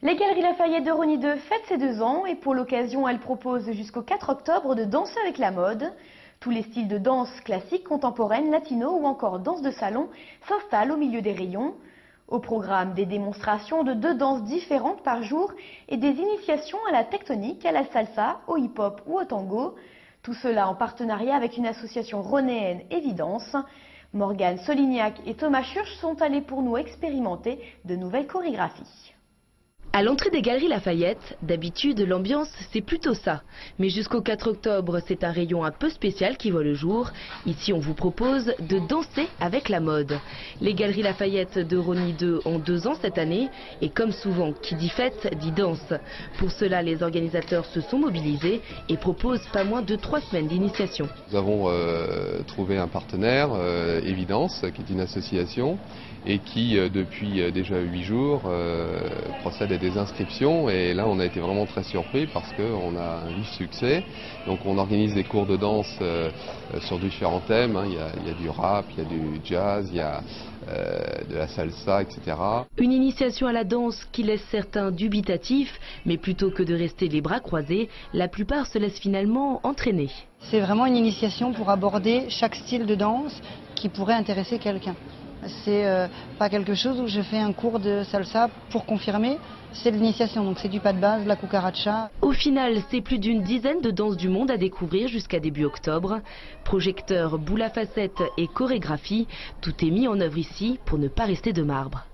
Les Galeries Lafayette de Rosny 2 fête ses 2 ans et pour l'occasion, elle propose jusqu'au 4 octobre de danser avec la mode. Tous les styles de danse classique, contemporaine, latino ou encore danse de salon s'installent au milieu des rayons. Au programme, des démonstrations de 2 danses différentes par jour et des initiations à la tectonique, à la salsa, au hip-hop ou au tango. Tout cela en partenariat avec une association rhonéenne Évidence. Morgane Solignac et Thomas Schurch sont allés pour nous expérimenter de nouvelles chorégraphies. À l'entrée des Galeries Lafayette, d'habitude l'ambiance c'est plutôt ça. Mais jusqu'au 4 octobre, c'est un rayon un peu spécial qui voit le jour. Ici on vous propose de danser avec la mode. Les Galeries Lafayette de Rosny 2 ont 2 ans cette année et comme souvent, qui dit fête dit danse. Pour cela, les organisateurs se sont mobilisés et proposent pas moins de 3 semaines d'initiation. Nous avons trouvé un partenaire, Évidence, qui est une association et qui depuis déjà 8 jours procède à des inscriptions et là on a été vraiment très surpris parce qu'on a un vif succès. Donc on organise des cours de danse sur différents thèmes, il y a du rap, il y a du jazz, il y a de la salsa, etc. Une initiation à la danse qui laisse certains dubitatifs, mais plutôt que de rester les bras croisés, la plupart se laissent finalement entraîner. C'est vraiment une initiation pour aborder chaque style de danse qui pourrait intéresser quelqu'un. C'est pas quelque chose où je fais un cours de salsa pour confirmer, c'est de l'initiation, donc c'est du pas de base, de la cucaracha. Au final, c'est plus d'une dizaine de danses du monde à découvrir jusqu'à début octobre. Projecteurs, boules à facettes et chorégraphie, tout est mis en œuvre ici pour ne pas rester de marbre.